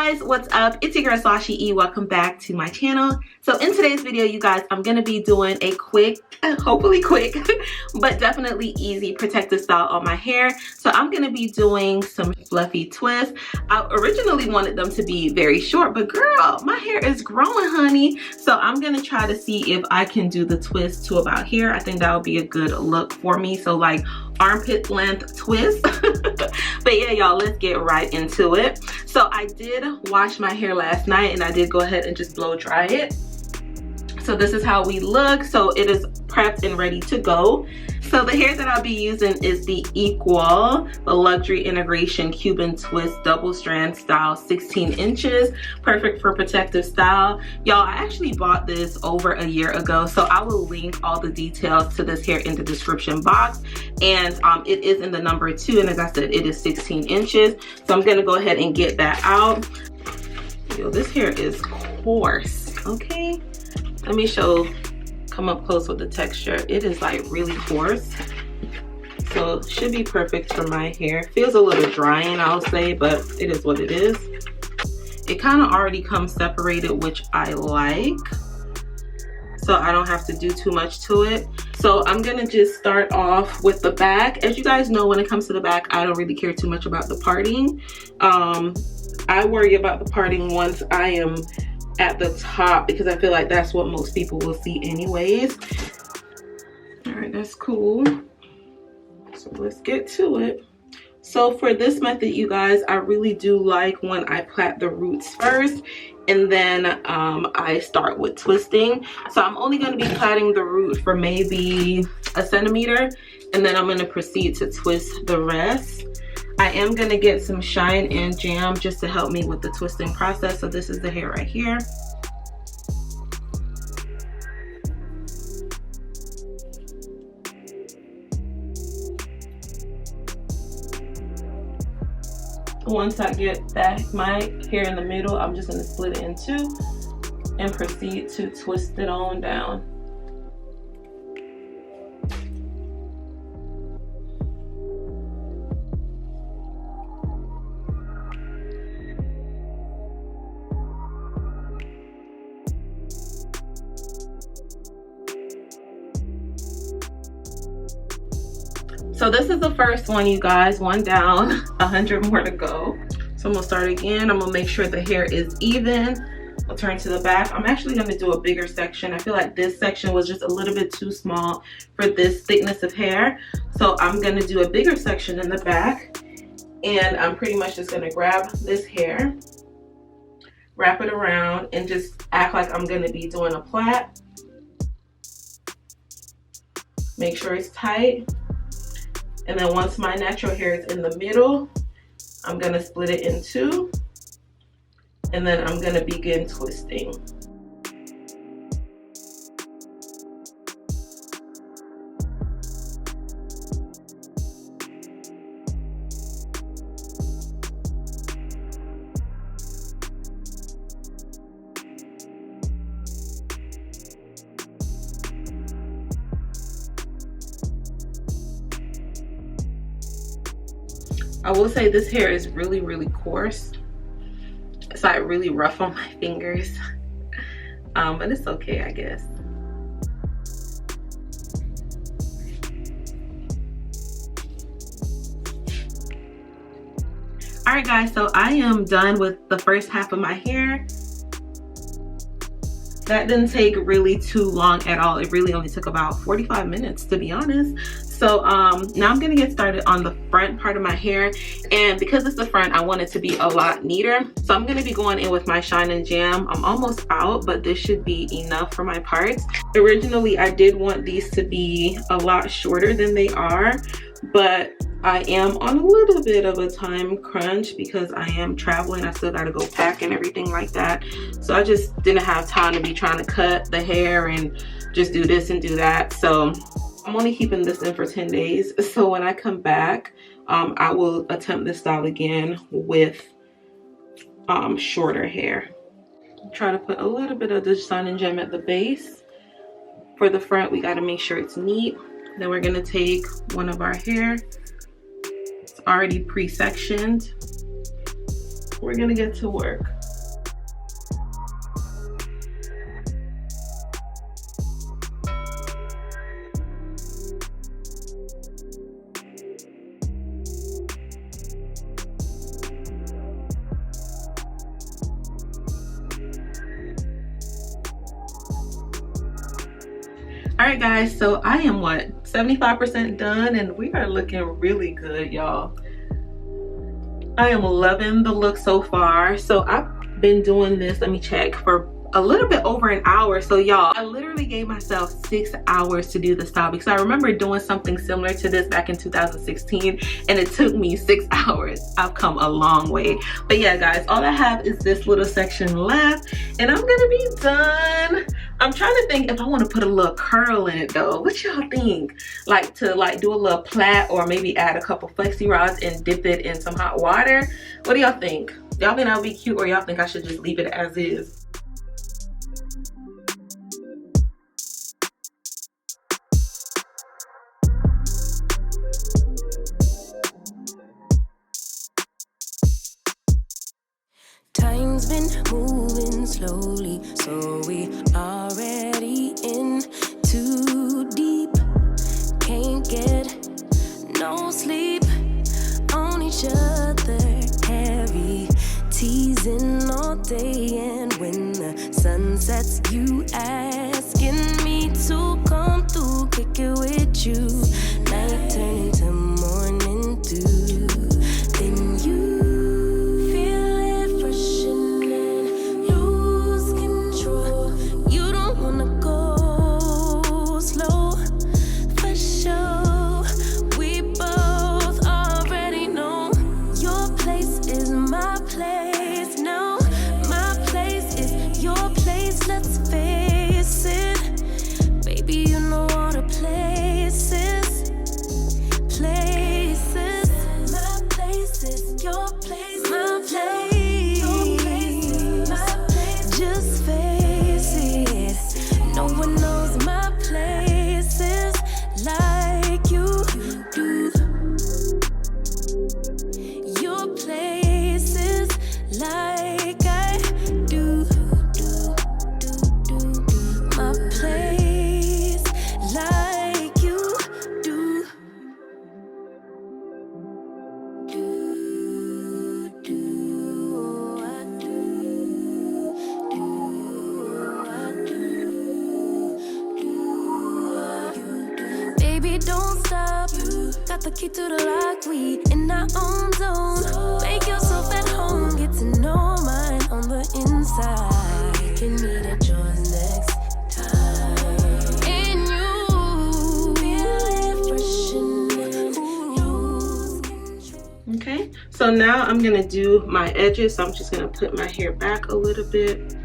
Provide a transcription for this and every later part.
guys, what's up? It's your girl Sashi E. Welcome back to my channel. So in today's video, you guys, I'm gonna be doing a quick, hopefully quick, but definitely easy protective style on my hair. So I'm gonna be doing some fluffy twists. I originally wanted them to be very short, but girl, my hair is growing, honey. So I'm gonna try to see if I can do the twist to about here. I think that would be a good look for me. So like armpit length twist. But yeah, y'all, let's get right into it. So I did wash my hair last night and I did go ahead and just blow dry it. So this is how we look. So it is prepped and ready to go. So the hair that I'll be using is the Equal, the Luxury Integration Cuban Twist Double Strand Style, 16 inches, perfect for protective style. Y'all, I actually bought this over a year ago, so I will link all the details to this hair in the description box. And it is in the number 2, and as I said, it is 16 inches. So I'm gonna go ahead and get that out. Yo, this hair is coarse, okay? Let me come up close with the texture. It is like really coarse, so it should be perfect for my hair. Feels a little drying, I'll say, but it is what it is. It kind of already comes separated, which I like, so I don't have to do too much to it. So I'm gonna just start off with the back. As you guys know, when it comes to the back, I don't really care too much about the parting. I worry about the parting once I am at the top, because I feel like that's what most people will see anyways. All right, that's cool. So let's get to it. So for this method, you guys, I really do like when I plait the roots first and then I start with twisting. So I'm only going to be plaiting the root for maybe a centimeter, and then I'm going to proceed to twist the rest. I am going to get some shine and jam just to help me with the twisting process. So this is the hair right here. Once I get that, my hair in the middle, I'm just going to split it in two and proceed to twist it on down. So this is the first one, you guys. One down, 100 more to go. So I'm gonna start again. I'm gonna make sure the hair is even. I'll turn to the back. I'm actually gonna do a bigger section. I feel like this section was just a little bit too small for this thickness of hair. So I'm gonna do a bigger section in the back. And I'm pretty much just gonna grab this hair, wrap it around, and just act like I'm gonna be doing a plait. Make sure it's tight. And then once my natural hair is in the middle, I'm gonna split it in two, and then I'm gonna begin twisting. I will say this hair is really, really coarse. It's like really rough on my fingers. But it's okay, I guess. All right, guys, so I am done with the first half of my hair. That didn't take really too long at all. It really only took about 45 minutes, to be honest. So now I'm gonna get started on the front part of my hair, and because it's the front, I want it to be a lot neater. So I'm gonna be going in with my shine and jam. I'm almost out, but this should be enough for my parts. Originally, I did want these to be a lot shorter than they are, but I am on a little bit of a time crunch because I am traveling. I still gotta go pack and everything like that. So I just didn't have time to be trying to cut the hair and just do this and do that. So I'm only keeping this in for 10 days. So when I come back, I will attempt this style again with shorter hair. Try to put a little bit of the shine and jam at the base. For the front, we gotta make sure it's neat. Then we're gonna take one of our hair. It's already pre-sectioned. we're gonna get to work. All right guys, so I am what, 75% done, and we are looking really good, y'all. I am loving the look so far. So I've been doing this, let me check, for a little bit over an hour. So y'all, I literally gave myself 6 hours to do the style, because I remember doing something similar to this back in 2016 and it took me 6 hours. I've come a long way. But yeah guys, all I have is this little section left and I'm gonna be done. I'm trying to think if I want to put a little curl in it though. What y'all think? Like to do a little plait, or maybe add a couple flexi rods and dip it in some hot water. What do y'all think? Y'all think that would be cute, or y'all think I should just leave it as is? Time's been moving slowly, so we already in too deep. Can't get no sleep on each other, heavy teasing all day. And when the sun sets, you asking me to come through, kick it with you. Night turn into morning dew. Then you got the key to the lock, we in our own zone. Make yourself at home, get to know mine on the inside. You can meet at yours next time. And you feel fresh. Okay, so now I'm gonna do my edges. So I'm just gonna put my hair back a little bit.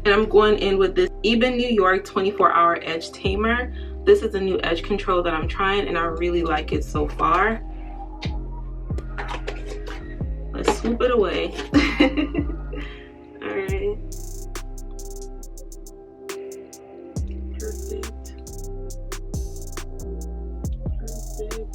And I'm going in with this Eben New York 24-hour edge tamer. This is a new edge control that I'm trying and I really like it so far. Let's swoop it away. All right. Perfect. Perfect.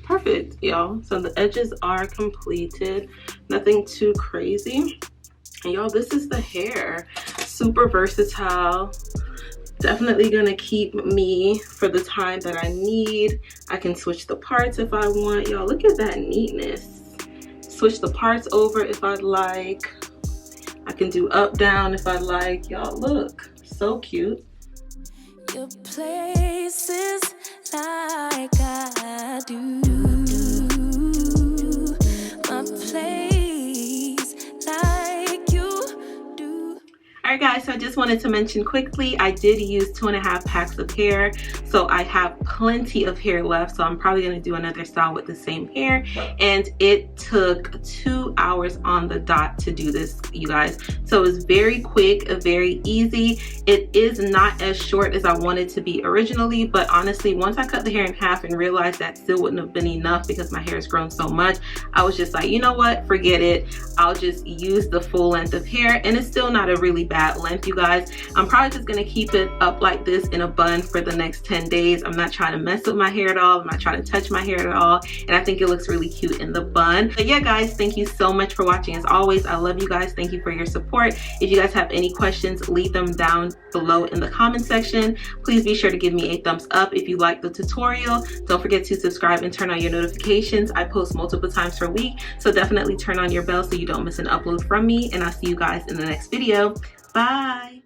Perfect, y'all. So the edges are completed, nothing too crazy. And y'all, this is the hair. Super versatile, definitely gonna keep me for the time that I need. I can switch the parts if I want. Y'all, look at that neatness. Switch the parts over if I'd like. I can do up down if I'd like. Y'all, look, so cute. Your places like I do. My place like you do. Alright guys, so I just wanted to mention quickly, I did use 2.5 packs of hair, so I have plenty of hair left. So I'm probably going to do another style with the same hair, and it took 2 hours on the dot to do this, you guys. So it's very quick, very easy. It is not as short as I wanted to be originally, but honestly, once I cut the hair in half and realized that still wouldn't have been enough because my hair has grown so much, I was just like, you know what, forget it. I'll just use the full length of hair, and it's still not a really bad length, you guys. I'm probably just gonna keep it up like this in a bun for the next 10 days. I'm not trying to mess with my hair at all. I'm not trying to touch my hair at all, and I think it looks really cute in the bun. But yeah, guys, thank you so much for watching. As always, I love you guys. Thank you for your support. If you guys have any questions, leave them down below in the comment section. Please be sure to give me a thumbs up if you like the tutorial. Don't forget to subscribe and turn on your notifications. I post multiple times per week, so definitely turn on your bell so you don't miss an upload from me, and I'll see you guys in the next video. Bye.